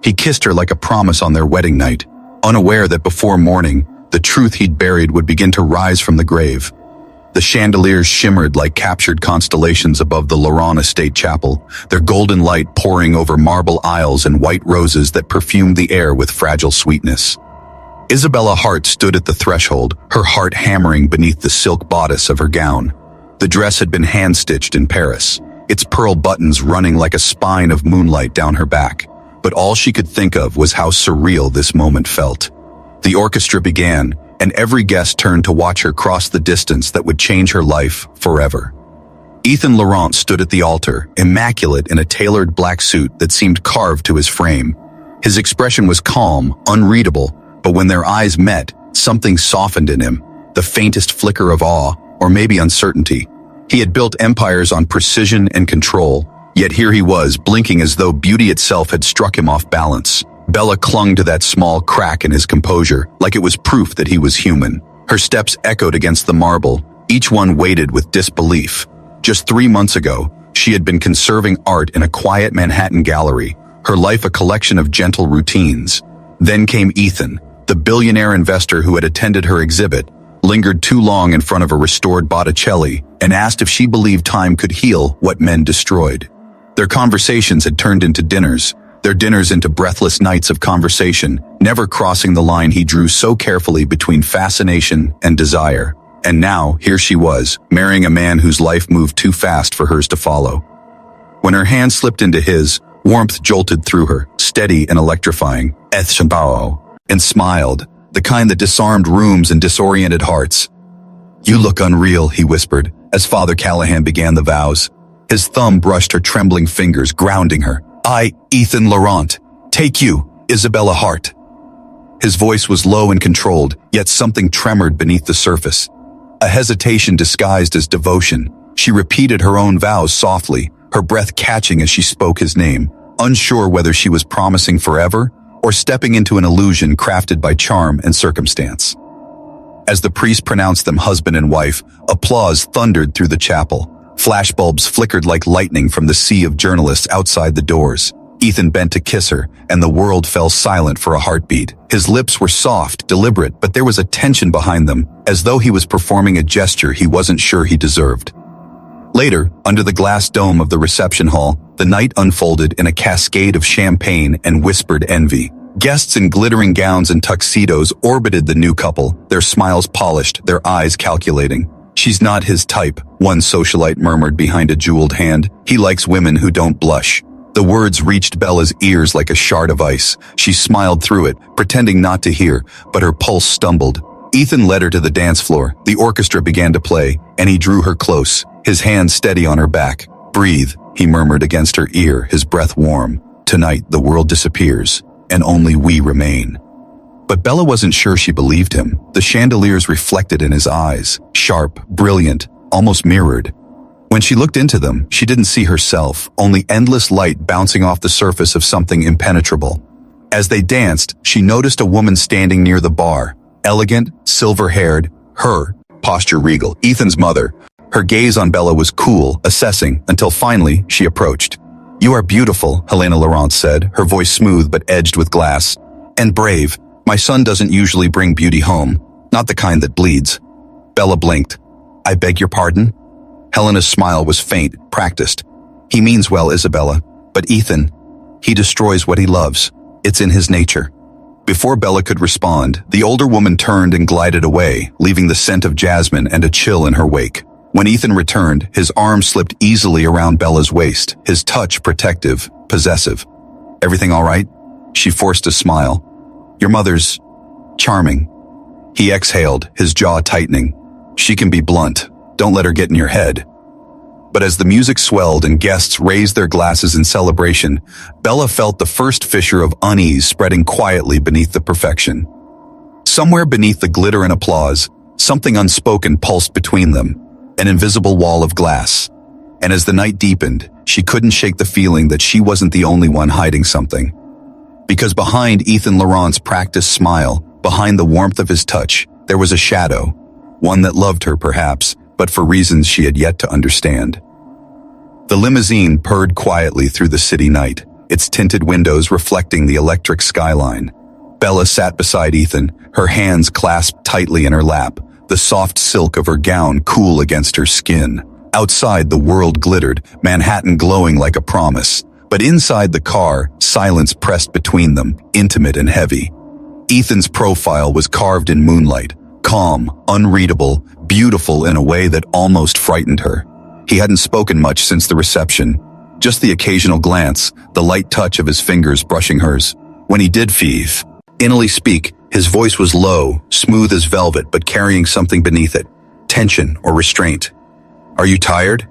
He kissed her like a promise on their wedding night, unaware that before morning, the truth he'd buried would begin to rise from the grave. The chandeliers shimmered like captured constellations above the Laurent estate chapel, their golden light pouring over marble aisles and white roses that perfumed the air with fragile sweetness. Isabella Hart stood at the threshold, her heart hammering beneath the silk bodice of her gown. The dress had been hand-stitched in Paris, its pearl buttons running like a spine of moonlight down her back. But all she could think of was how surreal this moment felt. The orchestra began, and every guest turned to watch her cross the distance that would change her life forever. Ethan Laurent stood at the altar, immaculate in a tailored black suit that seemed carved to his frame. His expression was calm, unreadable, but when their eyes met, something softened in him, the faintest flicker of awe, or maybe uncertainty. He had built empires on precision and control, yet here he was, blinking as though beauty itself had struck him off balance. Bella clung to that small crack in his composure, like it was proof that he was human. Her steps echoed against the marble, each one weighted with disbelief. Just 3 months ago, she had been conserving art in a quiet Manhattan gallery, her life a collection of gentle routines. Then came Ethan, the billionaire investor who had attended her exhibit, lingered too long in front of a restored Botticelli, and asked if she believed time could heal what men destroyed. Their conversations had turned into dinners, their dinners into breathless nights of conversation, never crossing the line he drew so carefully between fascination and desire. And now, here she was, marrying a man whose life moved too fast for hers to follow. When her hand slipped into his, warmth jolted through her, steady and electrifying, and smiled, the kind that disarmed rooms and disoriented hearts. "You look unreal," he whispered, as Father Callahan began the vows. His thumb brushed her trembling fingers, grounding her. "I, Ethan Laurent, take you, Isabella Hart." His voice was low and controlled, yet something tremored beneath the surface. A hesitation disguised as devotion. She repeated her own vows softly, her breath catching as she spoke his name, unsure whether she was promising forever or stepping into an illusion crafted by charm and circumstance. As the priest pronounced them husband and wife, applause thundered through the chapel. Flashbulbs flickered like lightning from the sea of journalists outside the doors. Ethan bent to kiss her, and the world fell silent for a heartbeat. His lips were soft, deliberate, but there was a tension behind them, as though he was performing a gesture he wasn't sure he deserved. Later, under the glass dome of the reception hall, the night unfolded in a cascade of champagne and whispered envy. Guests in glittering gowns and tuxedos orbited the new couple, their smiles polished, their eyes calculating. "She's not his type," one socialite murmured behind a jeweled hand. "He likes women who don't blush." The words reached Bella's ears like a shard of ice. She smiled through it, pretending not to hear, but her pulse stumbled. Ethan led her to the dance floor. The orchestra began to play, and he drew her close, his hand steady on her back. "Breathe," he murmured against her ear, his breath warm. "Tonight the world disappears, and only we remain." But Bella wasn't sure she believed him. The chandeliers reflected in his eyes, sharp, brilliant, almost mirrored. When she looked into them, she didn't see herself, only endless light bouncing off the surface of something impenetrable. As they danced, she noticed a woman standing near the bar, elegant, silver-haired, her posture regal, Ethan's mother. Her gaze on Bella was cool, assessing, until finally she approached. "You are beautiful," Helena Laurent said, her voice smooth but edged with glass. "And brave. My son doesn't usually bring beauty home, not the kind that bleeds." Bella blinked. "I beg your pardon?" Helena's smile was faint, practiced. "He means well, Isabella, but Ethan, he destroys what he loves. It's in his nature." Before Bella could respond, the older woman turned and glided away, leaving the scent of jasmine and a chill in her wake. When Ethan returned, his arm slipped easily around Bella's waist, his touch protective, possessive. "Everything all right?" She forced a smile. "Your mother's charming." He exhaled, his jaw tightening. "She can be blunt. Don't let her get in your head." But as the music swelled and guests raised their glasses in celebration, Bella felt the first fissure of unease spreading quietly beneath the perfection. Somewhere beneath the glitter and applause, something unspoken pulsed between them, an invisible wall of glass. And as the night deepened, she couldn't shake the feeling that she wasn't the only one hiding something. Because behind Ethan Laurent's practiced smile, behind the warmth of his touch, there was a shadow, one that loved her perhaps, but for reasons she had yet to understand. The limousine purred quietly through the city night. its tinted windows reflecting the electric skyline. Bella sat beside Ethan, her hands clasped tightly in her lap, the soft silk of her gown cool against her skin. Outside, the world glittered, Manhattan glowing like a promise. But inside the car, silence pressed between them, intimate and heavy. Ethan's profile was carved in moonlight, calm, unreadable, beautiful in a way that almost frightened her. He hadn't spoken much since the reception, just the occasional glance, the light touch of his fingers brushing hers. When he did finally speak, his voice was low, smooth as velvet, but carrying something beneath it, tension or restraint. "Are you tired?"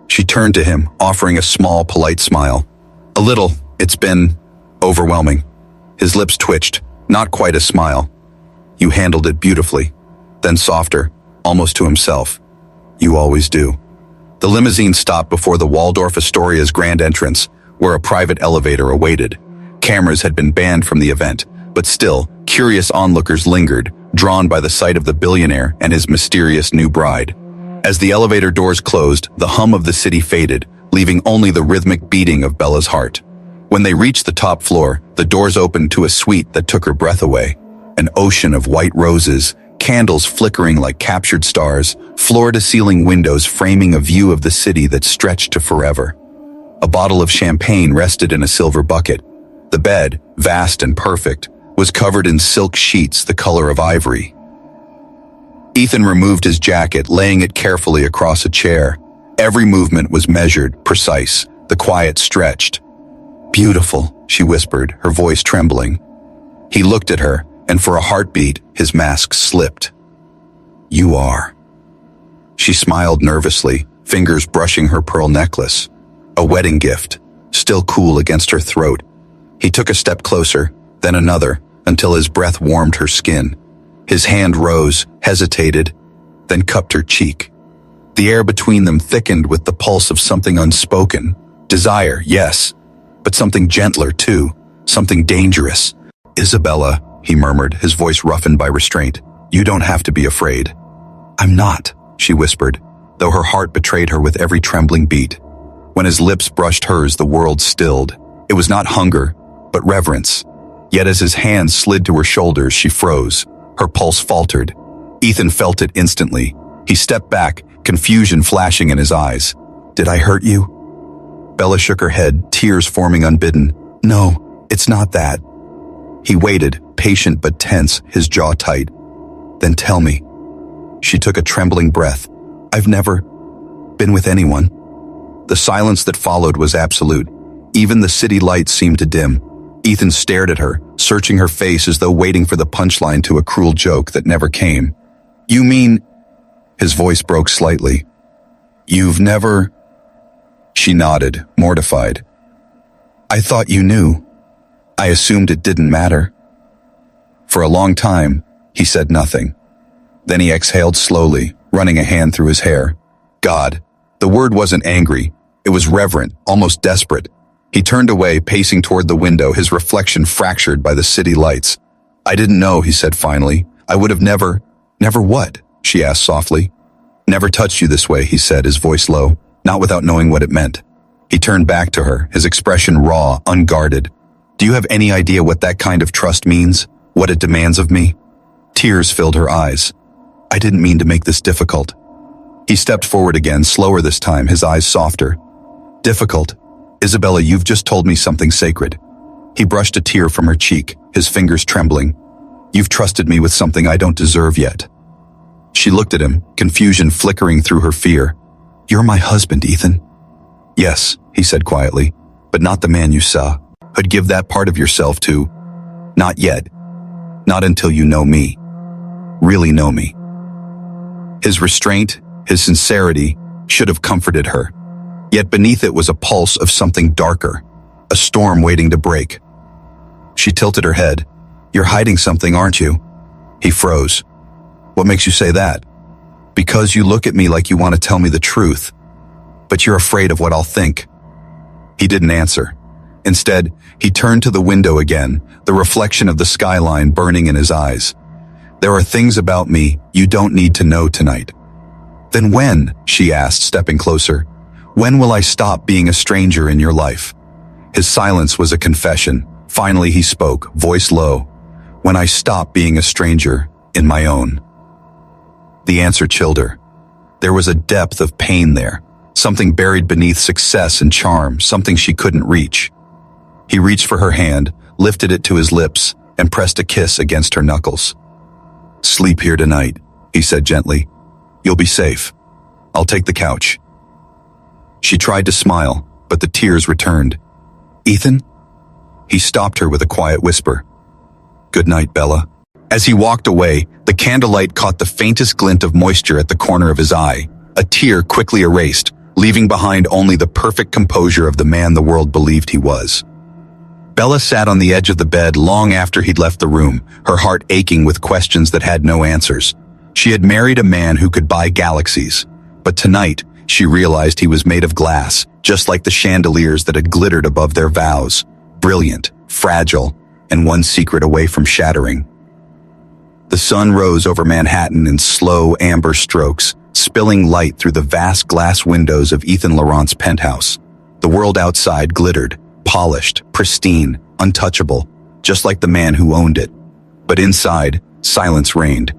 She turned to him, offering a small, polite smile. "A little. It's been overwhelming." His lips twitched, not quite a smile. "You handled it beautifully." Then softer, almost to himself. "You always do." The limousine stopped before the Waldorf Astoria's grand entrance, where a private elevator awaited. Cameras had been banned from the event, but still, curious onlookers lingered, drawn by the sight of the billionaire and his mysterious new bride. As the elevator doors closed, the hum of the city faded, leaving only the rhythmic beating of Bella's heart. When they reached the top floor, the doors opened to a suite that took her breath away. An ocean of white roses, candles flickering like captured stars, floor-to-ceiling windows framing a view of the city that stretched to forever. A bottle of champagne rested in a silver bucket. The bed, vast and perfect, was covered in silk sheets the color of ivory. Ethan removed his jacket, laying it carefully across a chair. Every movement was measured, precise, the quiet stretched. "Beautiful," she whispered, her voice trembling. He looked at her, and for a heartbeat, his mask slipped. "You are." She smiled nervously, fingers brushing her pearl necklace. A wedding gift, still cool against her throat. He took a step closer, then another, until his breath warmed her skin. His hand rose, hesitated, then cupped her cheek. The air between them thickened with the pulse of something unspoken. Desire, yes, but something gentler too, something dangerous. "Isabella," he murmured, his voice roughened by restraint. "You don't have to be afraid." "I'm not," she whispered, though her heart betrayed her with every trembling beat. When his lips brushed hers, the world stilled. It was not hunger, but reverence. Yet as his hands slid to her shoulders, she froze. Her pulse faltered. Ethan felt it instantly. He stepped back, confusion flashing in his eyes. "Did I hurt you?" Bella shook her head, tears forming unbidden. "No, it's not that." He waited, patient but tense, his jaw tight. "Then tell me." She took a trembling breath. "I've never been with anyone." The silence that followed was absolute. Even the city lights seemed to dim. Ethan stared at her, searching her face as though waiting for the punchline to a cruel joke that never came. "You mean—" His voice broke slightly. "You've never—" She nodded, mortified. "I thought you knew. I assumed it didn't matter." For a long time, he said nothing. Then he exhaled slowly, running a hand through his hair. God, the word wasn't angry. It was reverent, almost desperate. He turned away, pacing toward the window, his reflection fractured by the city lights. "I didn't know," he said finally. "I would have never—" "Never what?" she asked softly. "Never touched you this way," he said, his voice low, not without knowing what it meant. He turned back to her, his expression raw, unguarded. "Do you have any idea what that kind of trust means? What it demands of me?" Tears filled her eyes. "I didn't mean to make this difficult." He stepped forward again, slower this time, his eyes softer. "Difficult? Isabella, you've just told me something sacred." He brushed a tear from her cheek, his fingers trembling. "You've trusted me with something I don't deserve yet." She looked at him, confusion flickering through her fear. "You're my husband, Ethan." "Yes," he said quietly, "but not the man you saw. I'd give that part of yourself to—" "Not yet. Not until you know me. Really know me." His restraint, his sincerity, should have comforted her. Yet beneath it was a pulse of something darker, a storm waiting to break. She tilted her head. "You're hiding something, aren't you?" He froze. "What makes you say that?" "Because you look at me like you want to tell me the truth. But you're afraid of what I'll think." He didn't answer. Instead, he turned to the window again, the reflection of the skyline burning in his eyes. "There are things about me you don't need to know tonight." "Then when?" she asked, stepping closer. "When will I stop being a stranger in your life?" His silence was a confession. Finally he spoke, voice low. When I stopped being a stranger in my own. The answer chilled her. There was a depth of pain there, something buried beneath success and charm, something she couldn't reach. He reached for her hand, lifted it to his lips, and pressed a kiss against her knuckles. Sleep here tonight, he said gently. You'll be safe. I'll take the couch. She tried to smile, but the tears returned. Ethan? He stopped her with a quiet whisper. Good night, Bella. As he walked away, the candlelight caught the faintest glint of moisture at the corner of his eye. A tear quickly erased, leaving behind only the perfect composure of the man the world believed he was. Bella sat on the edge of the bed long after he'd left the room, her heart aching with questions that had no answers. She had married a man who could buy galaxies, but tonight she realized he was made of glass, just like the chandeliers that had glittered above their vows, brilliant, fragile, and one secret away from shattering. The sun rose over Manhattan in slow amber strokes, spilling light through the vast glass windows of Ethan Laurent's penthouse. The world outside glittered, polished, pristine, untouchable, just like the man who owned it. But inside, silence reigned.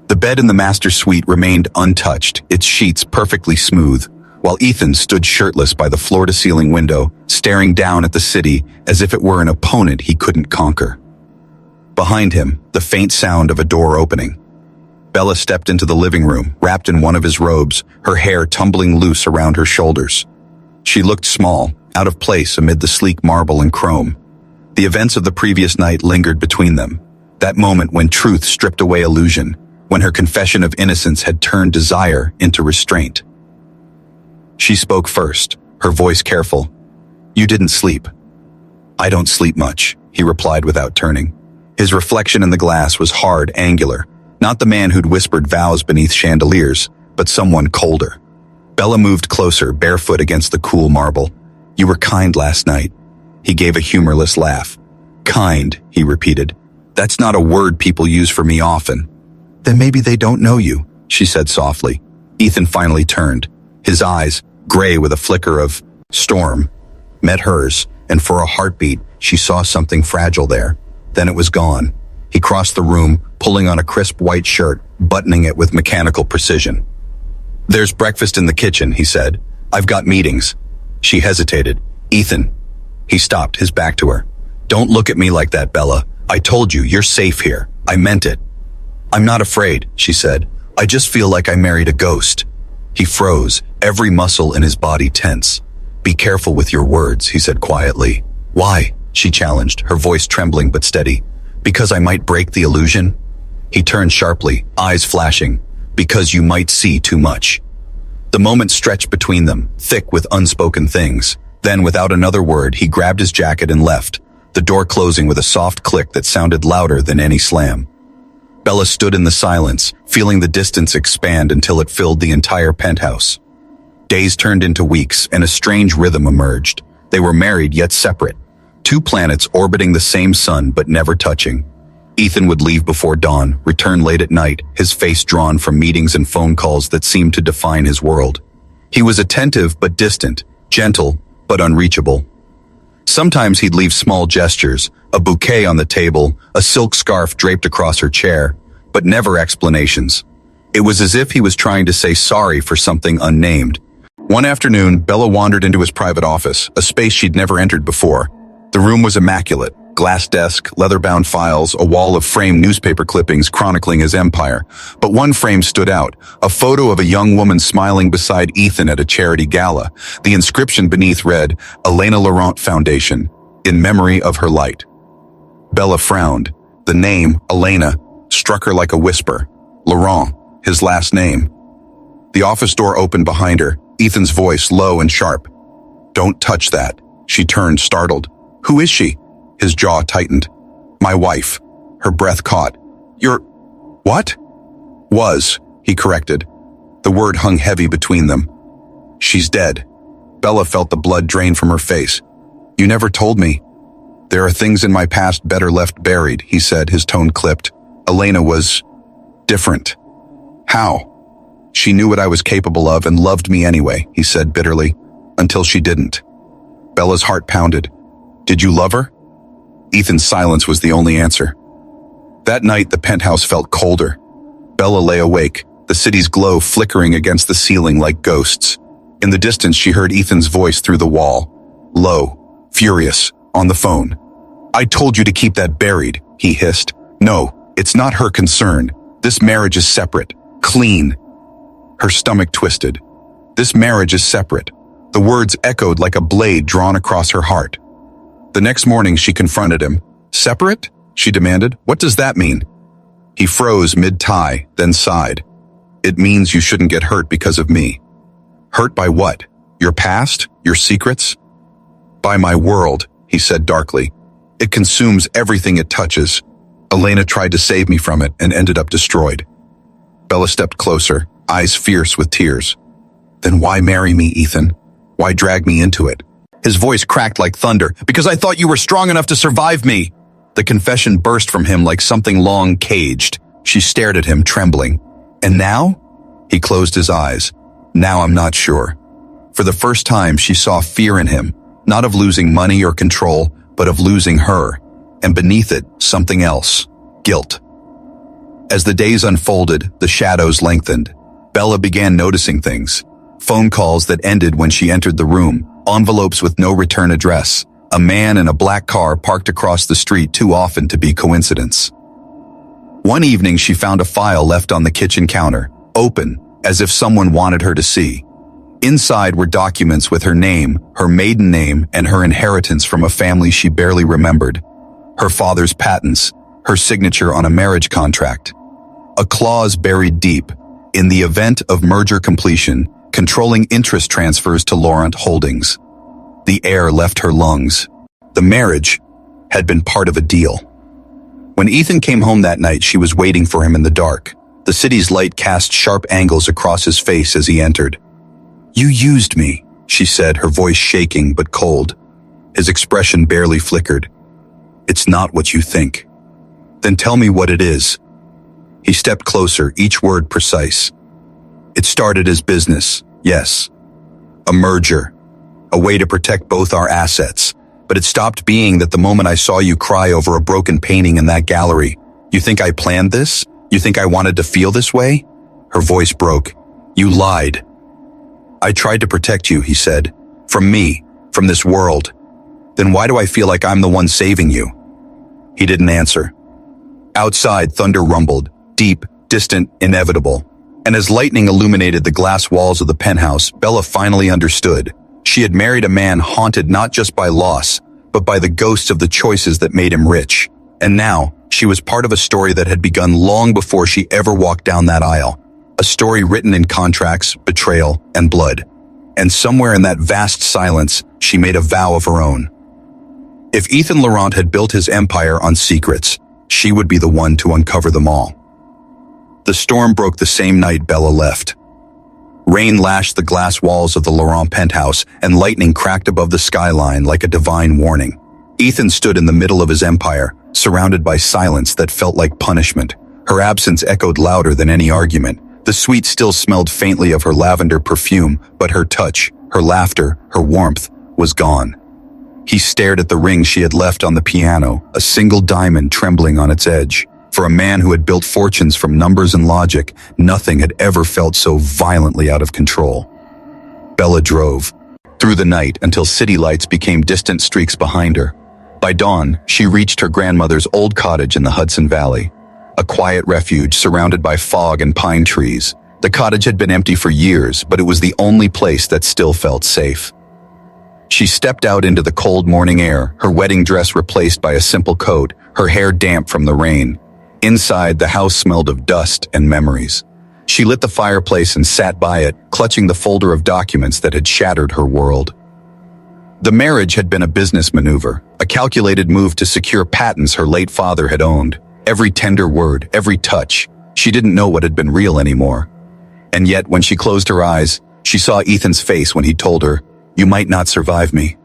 The bed in the master suite remained untouched, its sheets perfectly smooth, while Ethan stood shirtless by the floor-to-ceiling window, staring down at the city as if it were an opponent he couldn't conquer. Behind him, the faint sound of a door opening. Bella stepped into the living room, wrapped in one of his robes, her hair tumbling loose around her shoulders. She looked small, out of place amid the sleek marble and chrome. The events of the previous night lingered between them, that moment when truth stripped away illusion, when her confession of innocence had turned desire into restraint. She spoke first, her voice careful. You didn't sleep. I don't sleep much, he replied without turning. His reflection in the glass was hard, angular, not the man who'd whispered vows beneath chandeliers, but someone colder. Bella moved closer, barefoot against the cool marble. You were kind last night. He gave a humorless laugh. Kind, he repeated. That's not a word people use for me often. Then maybe they don't know you, she said softly. Ethan finally turned. His eyes, gray with a flicker of storm, met hers, and for a heartbeat, she saw something fragile there. Then it was gone. He crossed the room, pulling on a crisp white shirt, buttoning it with mechanical precision. There's breakfast in the kitchen, he said. I've got meetings. She hesitated. Ethan. He stopped, his back to her. Don't look at me like that, Bella. I told you, you're safe here. I meant it. I'm not afraid, she said. I just feel like I married a ghost. He froze, every muscle in his body tense. Be careful with your words, he said quietly. Why? She challenged, her voice trembling but steady. Because I might break the illusion? He turned sharply, eyes flashing. Because you might see too much. The moment stretched between them, thick with unspoken things. Then, without another word, he grabbed his jacket and left, the door closing with a soft click that sounded louder than any slam. Bella stood in the silence, feeling the distance expand until it filled the entire penthouse. Days turned into weeks, and a strange rhythm emerged. They were married yet separate. Two planets orbiting the same sun but never touching. Ethan would leave before dawn, return late at night, his face drawn from meetings and phone calls that seemed to define his world. He was attentive but distant, gentle but unreachable. Sometimes he'd leave small gestures, a bouquet on the table, a silk scarf draped across her chair, but never explanations. It was as if he was trying to say sorry for something unnamed. One afternoon, Bella wandered into his private office, a space she'd never entered before. The room was immaculate. Glass desk, leather-bound files, a wall of framed newspaper clippings chronicling his empire. But one frame stood out, a photo of a young woman smiling beside Ethan at a charity gala. The inscription beneath read, Elena Laurent Foundation, in memory of her light. Bella frowned. The name, Elena, struck her like a whisper. Laurent, his last name. The office door opened behind her, Ethan's voice low and sharp. Don't touch that. She turned, startled. Who is she? His jaw tightened. My wife. Her breath caught. Your... what? Was, he corrected. The word hung heavy between them. She's dead. Bella felt the blood drain from her face. You never told me. There are things in my past better left buried, he said, his tone clipped. Elena was... different. How? She knew what I was capable of and loved me anyway, he said bitterly. Until she didn't. Bella's heart pounded. Did you love her? Ethan's silence was the only answer. That night, the penthouse felt colder. Bella lay awake, the city's glow flickering against the ceiling like ghosts. In the distance, she heard Ethan's voice through the wall. Low, furious, on the phone. I told you to keep that buried, he hissed. No, it's not her concern. This marriage is separate. Clean. Her stomach twisted. This marriage is separate. The words echoed like a blade drawn across her heart. The next morning, she confronted him. Separate? She demanded. What does that mean? He froze mid-tie, then sighed. It means you shouldn't get hurt because of me. Hurt by what? Your past? Your secrets? By my world, he said darkly. It consumes everything it touches. Elena tried to save me from it and ended up destroyed. Bella stepped closer, eyes fierce with tears. Then why marry me, Ethan? Why drag me into it? His voice cracked like thunder. Because I thought you were strong enough to survive me. The confession burst from him like something long caged. She stared at him, trembling. And now? He closed his eyes. Now I'm not sure. For the first time, she saw fear in him, not of losing money or control, but of losing her. And beneath it, something else. Guilt. As the days unfolded, the shadows lengthened. Bella began noticing things. Phone calls that ended when she entered the room, envelopes with no return address, a man in a black car parked across the street too often to be coincidence. One evening she found a file left on the kitchen counter, open, as if someone wanted her to see. Inside were documents with her name, her maiden name, and her inheritance from a family she barely remembered. Her father's patents, her signature on a marriage contract. A clause buried deep. In the event of merger completion, controlling interest transfers to Laurent Holdings. The air left her lungs. The marriage had been part of a deal. When Ethan came home that night, she was waiting for him in the dark. The city's light cast sharp angles across his face as he entered. You used me, she said, her voice shaking but cold. His expression barely flickered. It's not what you think. Then tell me what it is. He stepped closer, each word precise. It started as business, yes. A merger. A way to protect both our assets. But it stopped being that the moment I saw you cry over a broken painting in that gallery. You think I planned this? You think I wanted to feel this way? Her voice broke. You lied. I tried to protect you, he said. From me, from this world. Then why do I feel like I'm the one saving you? He didn't answer. Outside, thunder rumbled, deep, distant, inevitable. And as lightning illuminated the glass walls of the penthouse, Bella finally understood. She had married a man haunted not just by loss, but by the ghosts of the choices that made him rich. And now, she was part of a story that had begun long before she ever walked down that aisle. A story written in contracts, betrayal, and blood. And somewhere in that vast silence, she made a vow of her own. If Ethan Laurent had built his empire on secrets, she would be the one to uncover them all. The storm broke the same night Bella left. Rain lashed the glass walls of the Laurent penthouse, and lightning cracked above the skyline like a divine warning. Ethan stood in the middle of his empire, surrounded by silence that felt like punishment. Her absence echoed louder than any argument. The suite still smelled faintly of her lavender perfume, but her touch, her laughter, her warmth was gone. He stared at the ring she had left on the piano, a single diamond trembling on its edge. For a man who had built fortunes from numbers and logic, nothing had ever felt so violently out of control. Bella drove through the night until city lights became distant streaks behind her. By dawn, she reached her grandmother's old cottage in the Hudson Valley, a quiet refuge surrounded by fog and pine trees. The cottage had been empty for years, but it was the only place that still felt safe. She stepped out into the cold morning air, her wedding dress replaced by a simple coat, her hair damp from the rain. Inside, the house smelled of dust and memories. She lit the fireplace and sat by it, clutching the folder of documents that had shattered her world. The marriage had been a business maneuver, a calculated move to secure patents her late father had owned. Every tender word, every touch. She didn't know what had been real anymore. And yet, when she closed her eyes, she saw Ethan's face when he told her, "You might not survive me."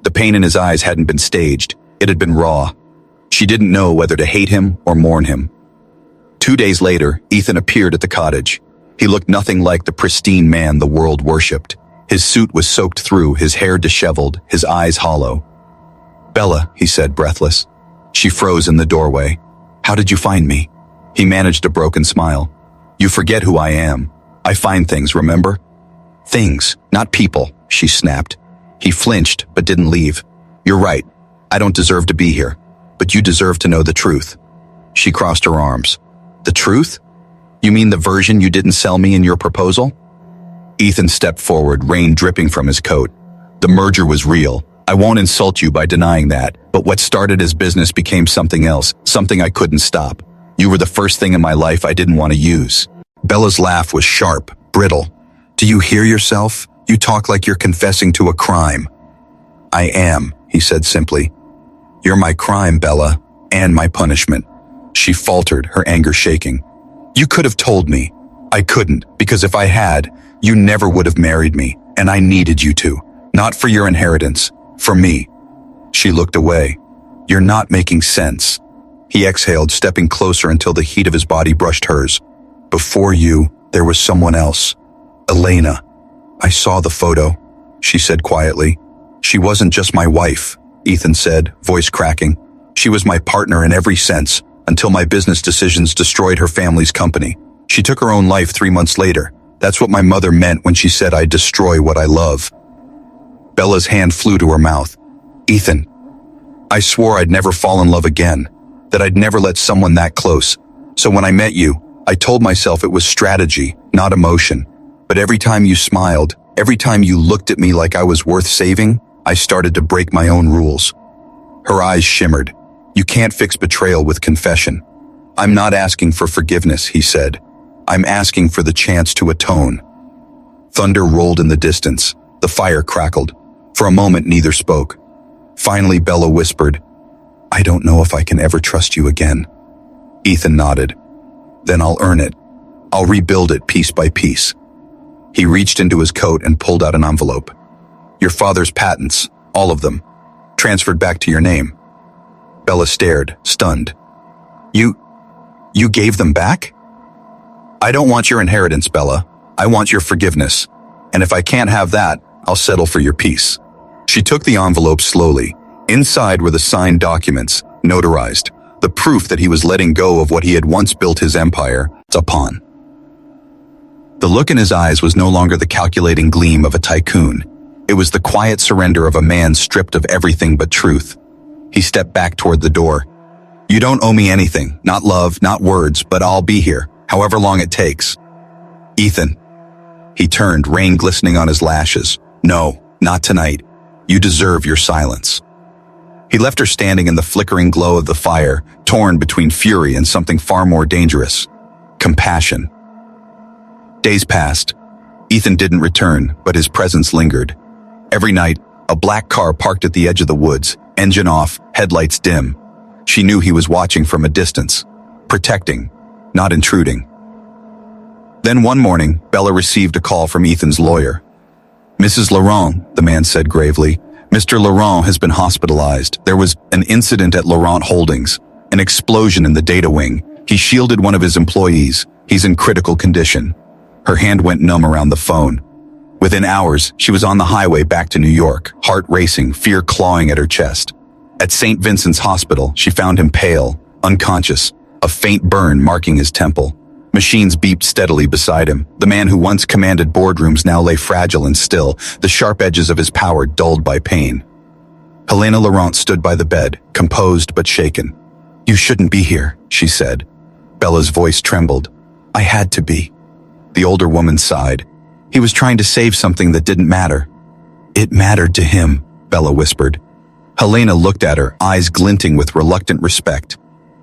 The pain in his eyes hadn't been staged. It had been raw. She didn't know whether to hate him or mourn him. 2 days later, Ethan appeared at the cottage. He looked nothing like the pristine man the world worshipped. His suit was soaked through, his hair disheveled, his eyes hollow. Bella, he said, breathless. She froze in the doorway. How did you find me? He managed a broken smile. You forget who I am. I find things, remember? Things, not people, she snapped. He flinched, but didn't leave. You're right. I don't deserve to be here, but you deserve to know the truth. She crossed her arms. The truth? You mean the version you didn't sell me in your proposal? Ethan stepped forward, rain dripping from his coat. The merger was real. I won't insult you by denying that, but what started as business became something else, something I couldn't stop. You were the first thing in my life I didn't want to use. Bella's laugh was sharp, brittle. Do you hear yourself? You talk like you're confessing to a crime. I am, he said simply. You're my crime, Bella, and my punishment. She faltered, her anger shaking. You could have told me. I couldn't, because if I had, you never would have married me, and I needed you to. Not for your inheritance, for me. She looked away. You're not making sense. He exhaled, stepping closer until the heat of his body brushed hers. Before you, there was someone else. Elena. I saw the photo, she said quietly. She wasn't just my wife, Ethan said, voice cracking. She was my partner in every sense, until my business decisions destroyed her family's company. She took her own life 3 months later. That's what my mother meant when she said I'd destroy what I love. Bella's hand flew to her mouth. Ethan, I swore I'd never fall in love again, that I'd never let someone that close. So when I met you, I told myself it was strategy, not emotion. But every time you smiled, every time you looked at me like I was worth saving, I started to break my own rules. Her eyes shimmered. You can't fix betrayal with confession. I'm not asking for forgiveness, he said. I'm asking for the chance to atone. Thunder rolled in the distance. The fire crackled. For a moment, neither spoke. Finally, Bella whispered, I don't know if I can ever trust you again. Ethan nodded. Then I'll earn it. I'll rebuild it piece by piece. He reached into his coat and pulled out an envelope. Your father's patents, all of them, transferred back to your name. Bella stared, stunned. You gave them back? I don't want your inheritance, Bella. I want your forgiveness. And if I can't have that, I'll settle for your peace. She took the envelope slowly. Inside were the signed documents, notarized, the proof that he was letting go of what he had once built his empire upon. The look in his eyes was no longer the calculating gleam of a tycoon. It was the quiet surrender of a man stripped of everything but truth. He stepped back toward the door. You don't owe me anything, not love, not words, but I'll be here, however long it takes. Ethan. He turned, rain glistening on his lashes. No, not tonight. You deserve your silence. He left her standing in the flickering glow of the fire, torn between fury and something far more dangerous. Compassion. Days passed. Ethan didn't return, but his presence lingered. Every night, a black car parked at the edge of the woods, engine off, headlights dim. She knew he was watching from a distance, protecting, not intruding. Then one morning, Bella received a call from Ethan's lawyer. Mrs. Laurent, the man said gravely, Mr. Laurent has been hospitalized. There was an incident at Laurent Holdings, an explosion in the data wing. He shielded one of his employees. He's in critical condition. Her hand went numb around the phone. Within hours, she was on the highway back to New York, heart racing, fear clawing at her chest. At St. Vincent's Hospital, she found him pale, unconscious, a faint burn marking his temple. Machines beeped steadily beside him. The man who once commanded boardrooms now lay fragile and still, the sharp edges of his power dulled by pain. Helena Laurent stood by the bed, composed but shaken. You shouldn't be here, she said. Bella's voice trembled. I had to be. The older woman sighed. He was trying to save something that didn't matter. It mattered to him, Bella whispered. Helena looked at her, eyes glinting with reluctant respect.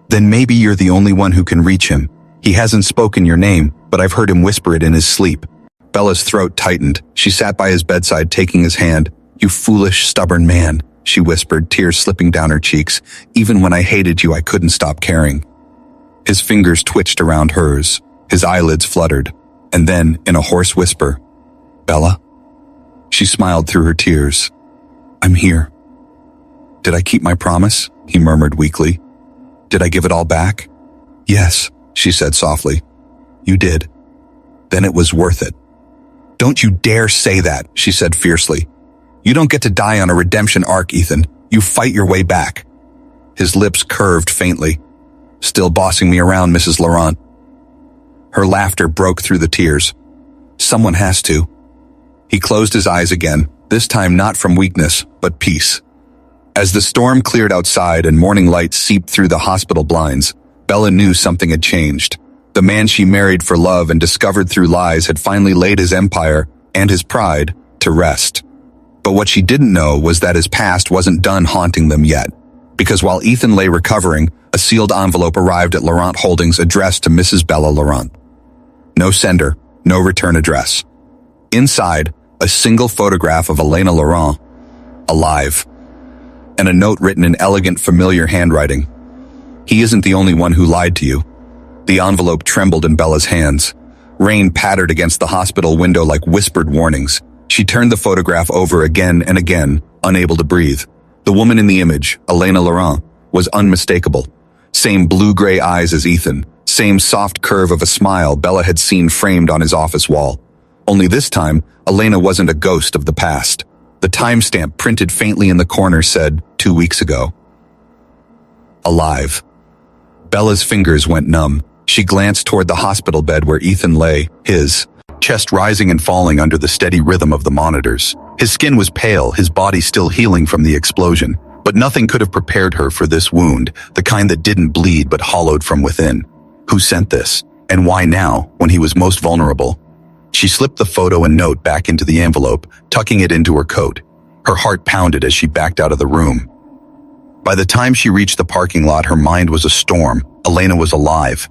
Then maybe you're the only one who can reach him. He hasn't spoken your name, but I've heard him whisper it in his sleep. Bella's throat tightened. She sat by his bedside, taking his hand. You foolish, stubborn man, she whispered, tears slipping down her cheeks. Even when I hated you, I couldn't stop caring. His fingers twitched around hers. His eyelids fluttered. And then, in a hoarse whisper, Bella? She smiled through her tears. I'm here. Did I keep my promise? He murmured weakly. Did I give it all back? Yes, she said softly. You did. Then it was worth it. Don't you dare say that, she said fiercely. You don't get to die on a redemption arc, Ethan. You fight your way back." His lips curved faintly. "Still bossing me around, Mrs. Laurent." Her laughter broke through the tears. "Someone has to." He closed his eyes again, this time not from weakness, but peace. As the storm cleared outside and morning light seeped through the hospital blinds, Bella knew something had changed. The man she married for love and discovered through lies had finally laid his empire and his pride to rest. But what she didn't know was that his past wasn't done haunting them yet, because while Ethan lay recovering, a sealed envelope arrived at Laurent Holdings addressed to Mrs. Bella Laurent. No sender, no return address. Inside, a single photograph of Elena Laurent, alive, and a note written in elegant, familiar handwriting. "He isn't the only one who lied to you." The envelope trembled in Bella's hands. Rain pattered against the hospital window like whispered warnings. She turned the photograph over again and again, unable to breathe. The woman in the image, Elena Laurent, was unmistakable. Same blue-gray eyes as Ethan, same soft curve of a smile Bella had seen framed on his office wall. Only this time, Elena wasn't a ghost of the past. The timestamp printed faintly in the corner said, 2 weeks ago. Alive. Bella's fingers went numb. She glanced toward the hospital bed where Ethan lay, his chest rising and falling under the steady rhythm of the monitors. His skin was pale, his body still healing from the explosion. But nothing could have prepared her for this wound, the kind that didn't bleed but hollowed from within. Who sent this? And why now, when he was most vulnerable? She slipped the photo and note back into the envelope, tucking it into her coat. Her heart pounded as she backed out of the room. By the time she reached the parking lot, her mind was a storm. Elena was alive.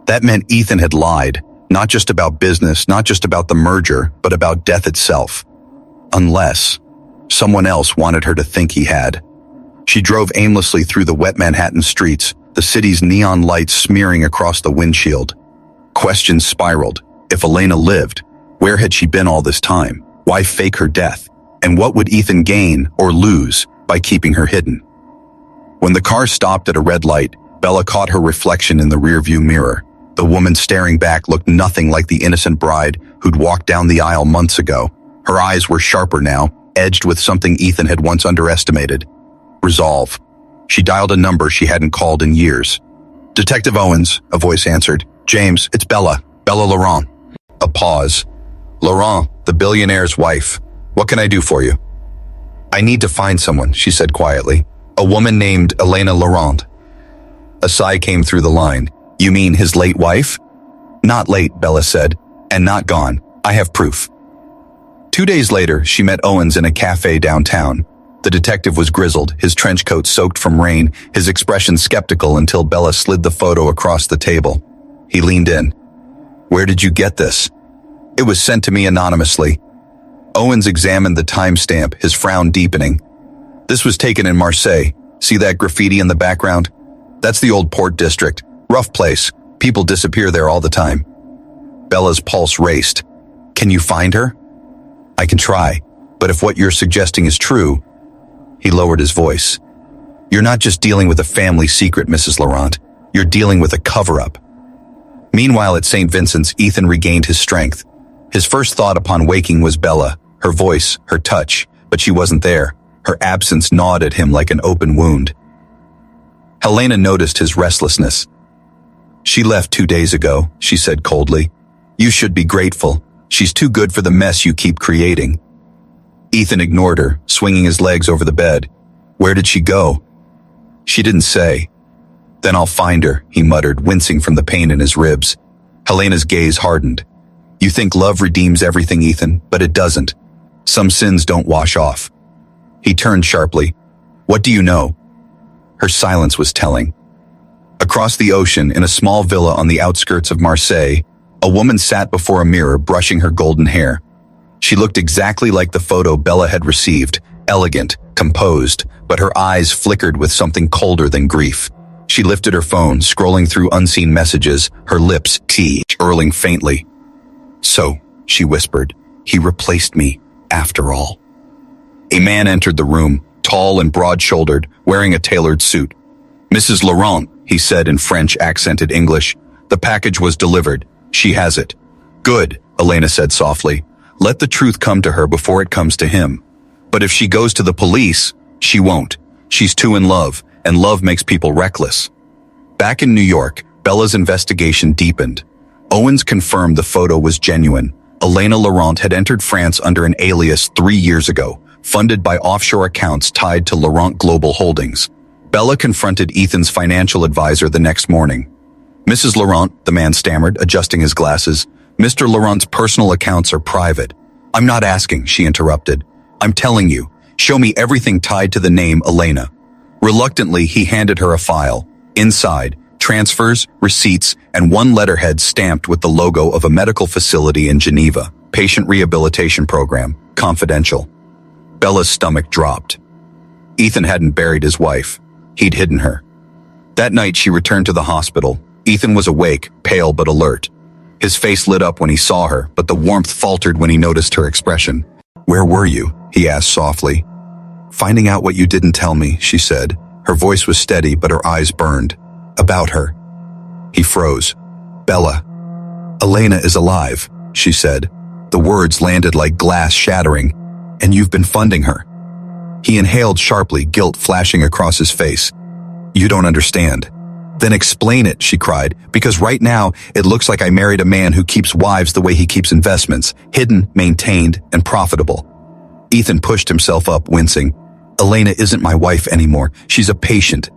That meant Ethan had lied, not just about business, not just about the merger, but about death itself. Unless someone else wanted her to think he had. She drove aimlessly through the wet Manhattan streets, the city's neon lights smearing across the windshield. Questions spiraled. If Elena lived, where had she been all this time? Why fake her death? And what would Ethan gain or lose by keeping her hidden? When the car stopped at a red light, Bella caught her reflection in the rearview mirror. The woman staring back looked nothing like the innocent bride who'd walked down the aisle months ago. Her eyes were sharper now, edged with something Ethan had once underestimated. Resolve. She dialed a number she hadn't called in years. "Detective Owens," a voice answered. "James, it's Bella. Bella Laurent." A pause. "Laurent, the billionaire's wife. What can I do for you?" "I need to find someone," she said quietly. "A woman named Elena Laurent." A sigh came through the line. "You mean his late wife?" "Not late," Bella said, "and not gone. I have proof." 2 days later, she met Owens in a cafe downtown. The detective was grizzled, his trench coat soaked from rain, his expression skeptical until Bella slid the photo across the table. He leaned in. "Where did you get this?" "It was sent to me anonymously." Owens examined the timestamp, his frown deepening. "This was taken in Marseille. See that graffiti in the background? That's the old Port District. Rough place. People disappear there all the time." Bella's pulse raced. "Can you find her?" "I can try, but if what you're suggesting is true..." He lowered his voice. "You're not just dealing with a family secret, Mrs. Laurent. You're dealing with a cover-up." Meanwhile at St. Vincent's, Ethan regained his strength. His first thought upon waking was Bella, her voice, her touch, but she wasn't there. Her absence gnawed at him like an open wound. Helena noticed his restlessness. "She left 2 days ago," she said coldly. "You should be grateful. She's too good for the mess you keep creating." Ethan ignored her, swinging his legs over the bed. "Where did she go?" "She didn't say." "Then I'll find her," he muttered, wincing from the pain in his ribs. Helena's gaze hardened. "You think love redeems everything, Ethan, but it doesn't. Some sins don't wash off." He turned sharply. "What do you know?" Her silence was telling. Across the ocean, in a small villa on the outskirts of Marseille, a woman sat before a mirror brushing her golden hair. She looked exactly like the photo Bella had received, elegant, composed, but her eyes flickered with something colder than grief. She lifted her phone, scrolling through unseen messages, her lips curling faintly. "So," she whispered, "he replaced me, after all." A man entered the room, tall and broad-shouldered, wearing a tailored suit. "Mrs. Laurent," he said in French accented English. "The package was delivered. She has it." "Good," Elena said softly. "Let the truth come to her before it comes to him. But if she goes to the police, she won't. She's too in love, and love makes people reckless. Back in New York, Bella's investigation deepened. Owens confirmed the photo was genuine. Elena Laurent had entered France under an alias 3 years ago, funded by offshore accounts tied to Laurent Global Holdings. Bella confronted Ethan's financial advisor the next morning. "Mrs. Laurent," the man stammered, adjusting his glasses, "Mr. Laurent's personal accounts are private." "I'm not asking," she interrupted. "I'm telling you. Show me everything tied to the name Elena." Reluctantly, he handed her a file. Inside, transfers, receipts, and one letterhead stamped with the logo of a medical facility in Geneva, Patient Rehabilitation Program, confidential. Bella's stomach dropped. Ethan hadn't buried his wife. He'd hidden her. That night she returned to the hospital. Ethan was awake, pale but alert. His face lit up when he saw her, but the warmth faltered when he noticed her expression. "Where were you?" he asked softly. "Finding out what you didn't tell me," she said. Her voice was steady, but her eyes burned. "About her." He froze. "Bella. Elena is alive," she said. The words landed like glass shattering. "And you've been funding her." He inhaled sharply, guilt flashing across his face. "You don't understand." "Then explain it," she cried, "because right now it looks like I married a man who keeps wives the way he keeps investments, hidden, maintained, and profitable." Ethan pushed himself up, wincing. "Elena isn't my wife anymore. She's a patient.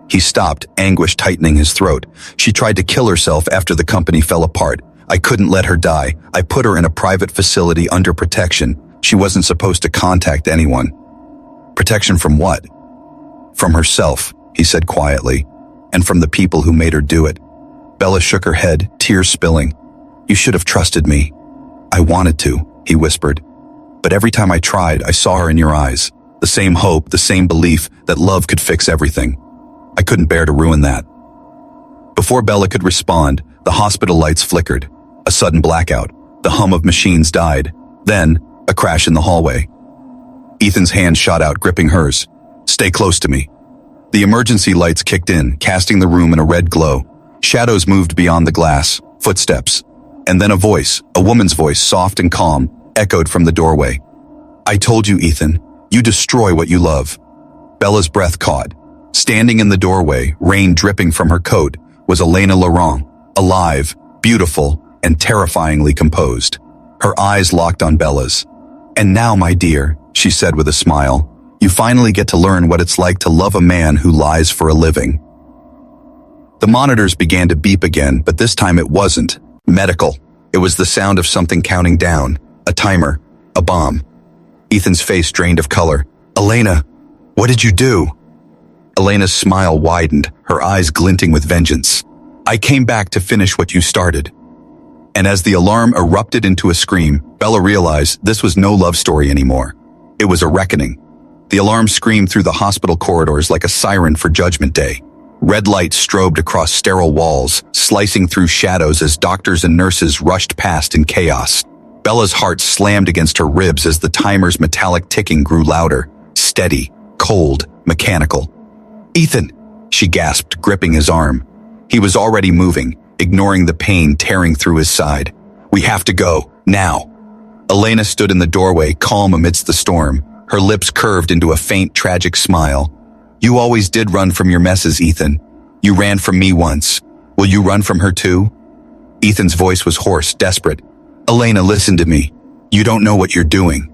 He stopped, anguish tightening his throat. "She tried to kill herself after the company fell apart. I couldn't let her die. I put her in a private facility under protection. She wasn't supposed to contact anyone." "Protection from what?" "From herself," he said quietly, "and from the people who made her do it." Bella shook her head, tears spilling. "You should have trusted me." "I wanted to," he whispered. "But every time I tried, I saw her in your eyes. The same hope, the same belief that love could fix everything. I couldn't bear to ruin that." Before Bella could respond, the hospital lights flickered. A sudden blackout. The hum of machines died. Then, a crash in the hallway. Ethan's hand shot out, gripping hers. "Stay close to me." The emergency lights kicked in, casting the room in a red glow. Shadows moved beyond the glass, footsteps. And then a voice, a woman's voice, soft and calm, echoed from the doorway. "I told you, Ethan, you destroy what you love." Bella's breath caught. Standing in the doorway, rain dripping from her coat, was Elena Laurent, alive, beautiful, and terrifyingly composed. Her eyes locked on Bella's. "And now, my dear," she said with a smile, "you finally get to learn what it's like to love a man who lies for a living." The monitors began to beep again, but this time it wasn't medical. It was the sound of something counting down, a timer, a bomb. Ethan's face drained of color. "Elena, what did you do?" Elena's smile widened, her eyes glinting with vengeance. "I came back to finish what you started." And as the alarm erupted into a scream, Bella realized this was no love story anymore. It was a reckoning. The alarm screamed through the hospital corridors like a siren for Judgment Day. Red lights strobed across sterile walls, slicing through shadows as doctors and nurses rushed past in chaos. Bella's heart slammed against her ribs as the timer's metallic ticking grew louder, steady, cold, mechanical. "Ethan," she gasped, gripping his arm. He was already moving, ignoring the pain tearing through his side. "We have to go, now." Elena stood in the doorway, calm amidst the storm, her lips curved into a faint, tragic smile. "You always did run from your messes, Ethan. You ran from me once. Will you run from her too?" Ethan's voice was hoarse, desperate. "Elena, listen to me. You don't know what you're doing."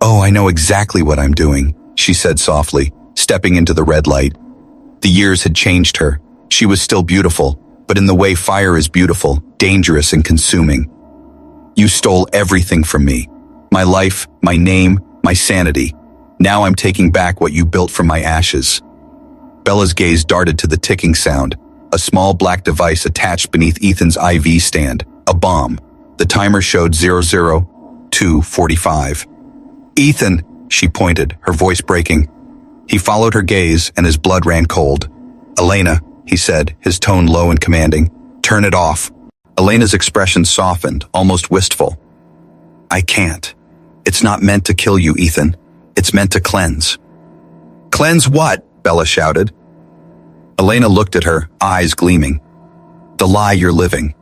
"Oh, I know exactly what I'm doing," she said softly, stepping into the red light. The years had changed her. She was still beautiful, but in the way fire is beautiful, dangerous and consuming. "You stole everything from me. My life, my name, my sanity. Now I'm taking back what you built from my ashes." Bella's gaze darted to the ticking sound, a small black device attached beneath Ethan's IV stand, a bomb. The timer showed 002:45. "Ethan," she pointed, her voice breaking. He followed her gaze and his blood ran cold. "Elena," he said, his tone low and commanding, "turn it off." Elena's expression softened, almost wistful. "I can't. It's not meant to kill you, Ethan. It's meant to cleanse." "Cleanse what?" Bella shouted. Elena looked at her, eyes gleaming. "The lie you're living."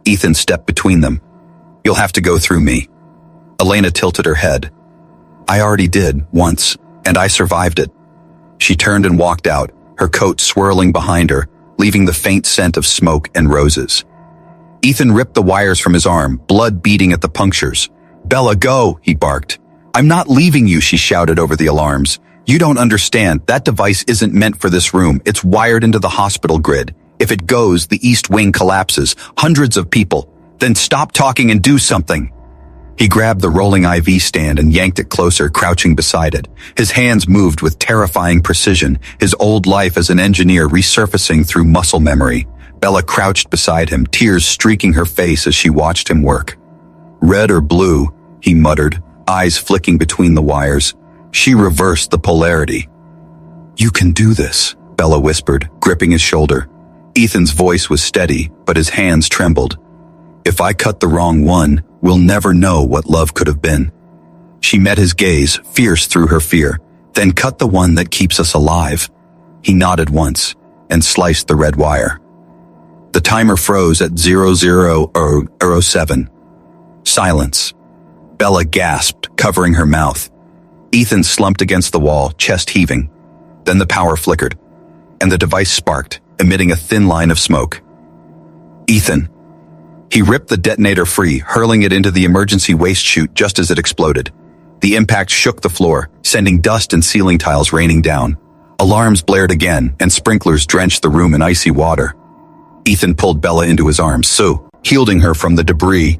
Ethan stepped between them. "You'll have to go through me." Elena tilted her head. "I already did, once, and I survived it." She turned and walked out, her coat swirling behind her, leaving the faint scent of smoke and roses. Ethan ripped the wires from his arm, blood beading at the punctures. "Bella, go," he barked. "I'm not leaving you," she shouted over the alarms. "You don't understand. That device isn't meant for this room. It's wired into the hospital grid. If it goes, the east wing collapses. Hundreds of people. Then stop talking and do something." He grabbed the rolling IV stand and yanked it closer, crouching beside it. His hands moved with terrifying precision, his old life as an engineer resurfacing through muscle memory. Bella crouched beside him, tears streaking her face as she watched him work. "Red or blue," he muttered, eyes flicking between the wires. She reversed the polarity. "You can do this," Bella whispered, gripping his shoulder. Ethan's voice was steady, but his hands trembled. "If I cut the wrong one, we'll never know what love could have been." She met his gaze, fierce through her fear. "Then cut the one that keeps us alive." He nodded once and sliced the red wire. The timer froze at 00:07. Silence. Bella gasped, covering her mouth. Ethan slumped against the wall, chest heaving. Then the power flickered, and the device sparked, emitting a thin line of smoke. "Ethan." He ripped the detonator free, hurling it into the emergency waste chute just as it exploded. The impact shook the floor, sending dust and ceiling tiles raining down. Alarms blared again, and sprinklers drenched the room in icy water. Ethan pulled Bella into his arms, shielding her from the debris.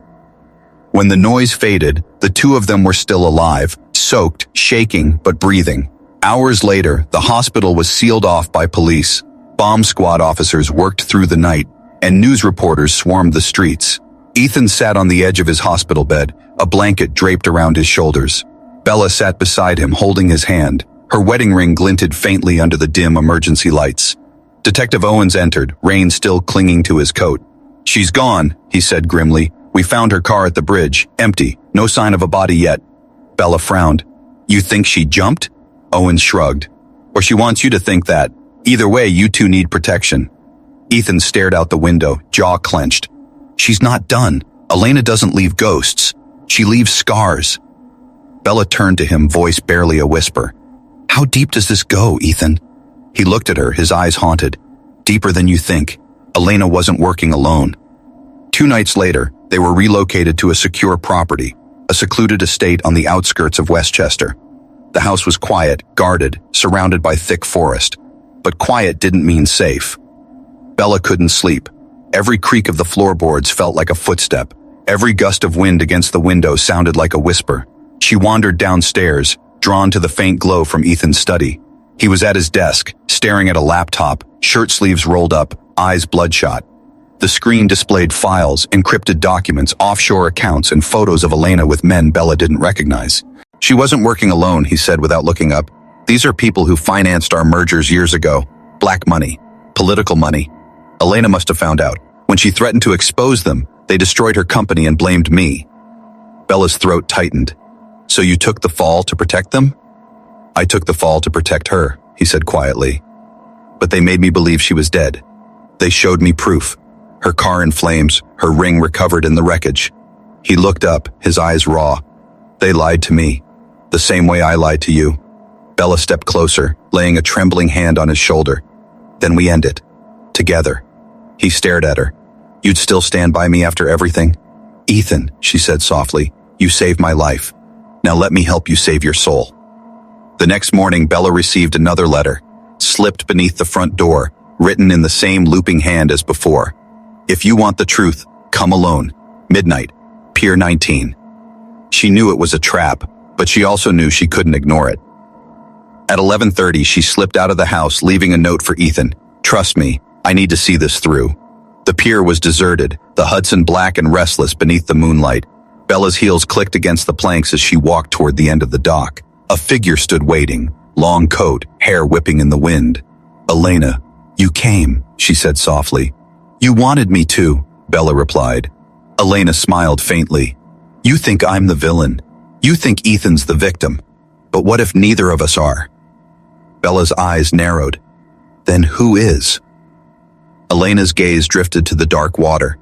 When the noise faded, the two of them were still alive, soaked, shaking, but breathing. Hours later, the hospital was sealed off by police. Bomb squad officers worked through the night, and news reporters swarmed the streets. Ethan sat on the edge of his hospital bed, a blanket draped around his shoulders. Bella sat beside him, holding his hand. Her wedding ring glinted faintly under the dim emergency lights. Detective Owens entered, rain still clinging to his coat. "She's gone," he said grimly. "We found her car at the bridge, empty, no sign of a body yet." Bella frowned. "You think she jumped?" Owens shrugged. "Or she wants you to think that. Either way, you two need protection." Ethan stared out the window, jaw clenched. "She's not done. Elena doesn't leave ghosts. She leaves scars." Bella turned to him, voice barely a whisper. "How deep does this go, Ethan?" He looked at her, his eyes haunted. "Deeper than you think. Elena wasn't working alone." 2 nights later, they were relocated to a secure property, a secluded estate on the outskirts of Westchester. The house was quiet, guarded, surrounded by thick forest. But quiet didn't mean safe. Bella couldn't sleep. Every creak of the floorboards felt like a footstep. Every gust of wind against the window sounded like a whisper. She wandered downstairs, drawn to the faint glow from Ethan's study. He was at his desk, staring at a laptop, shirt sleeves rolled up, eyes bloodshot. The screen displayed files, encrypted documents, offshore accounts, and photos of Elena with men Bella didn't recognize. "She wasn't working alone," he said without looking up. "These are people who financed our mergers years ago. Black money. Political money. Elena must have found out. When she threatened to expose them, they destroyed her company and blamed me." Bella's throat tightened. "So you took the fall to protect them?" "I took the fall to protect her," he said quietly. "But they made me believe she was dead. They showed me proof. Her car in flames, her ring recovered in the wreckage." He looked up, his eyes raw. "They lied to me, the same way I lied to you." Bella stepped closer, laying a trembling hand on his shoulder. "Then we end it. Together." He stared at her. "You'd still stand by me after everything?" "Ethan," she said softly, "you saved my life. Now let me help you save your soul." The next morning, Bella received another letter, slipped beneath the front door, written in the same looping hand as before. "If you want the truth, come alone. Midnight, Pier 19. She knew it was a trap, but she also knew she couldn't ignore it. At 11:30, she slipped out of the house, leaving a note for Ethan. "Trust me, I need to see this through." The pier was deserted, the Hudson black and restless beneath the moonlight. Bella's heels clicked against the planks as she walked toward the end of the dock. A figure stood waiting, long coat, hair whipping in the wind. "Elena, you came," she said softly. "You wanted me to," Bella replied. Elena smiled faintly. "You think I'm the villain. You think Ethan's the victim. But what if neither of us are?" Bella's eyes narrowed. "Then who is?" Elena's gaze drifted to the dark water.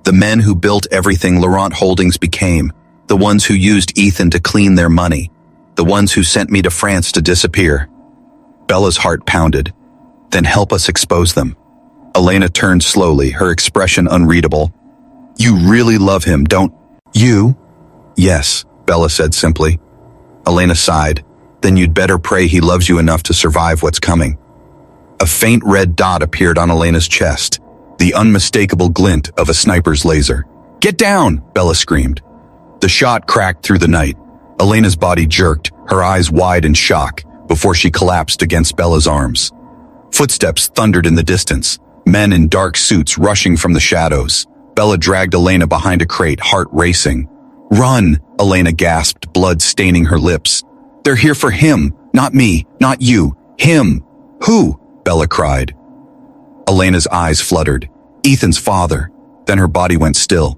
"The men who built everything Laurent Holdings became, the ones who used Ethan to clean their money, the ones who sent me to France to disappear." Bella's heart pounded. Then help us expose them. Elena turned slowly, her expression unreadable. You really love him, don't you? Yes, Bella said simply. Elena sighed. Then you'd better pray he loves you enough to survive what's coming. A faint red dot appeared on Elena's chest, the unmistakable glint of a sniper's laser. Get down, Bella screamed. The shot cracked through the night. Elena's body jerked, her eyes wide in shock, before she collapsed against Bella's arms. Footsteps thundered in the distance, men in dark suits rushing from the shadows. Bella dragged Elena behind a crate, heart racing. Run, Elena gasped, blood staining her lips. They're here for him, not me, not you, him. Who? Bella cried. Elena's eyes fluttered. Ethan's father. Then her body went still.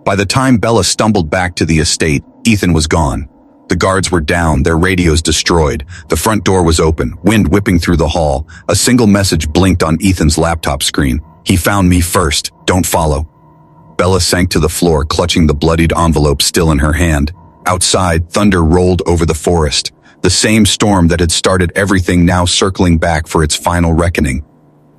By the time Bella stumbled back to the estate, Ethan was gone. The guards were down, their radios destroyed. The front door was open, wind whipping through the hall. A single message blinked on Ethan's laptop screen. He found me first, don't follow. Bella sank to the floor, clutching the bloodied envelope still in her hand. Outside, thunder rolled over the forest. The same storm that had started everything now circling back for its final reckoning.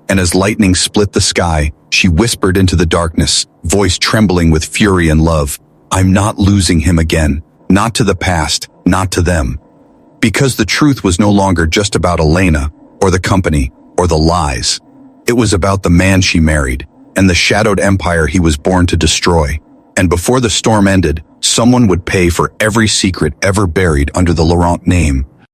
And as lightning split the sky, she whispered into the darkness, voice trembling with fury and love. I'm not losing him again. Not to the past, not to them. Because the truth was no longer just about Elena, or the company, or the lies. It was about the man she married, and the shadowed empire he was born to destroy. And before the storm ended, someone would pay for every secret ever buried under the Laurent name.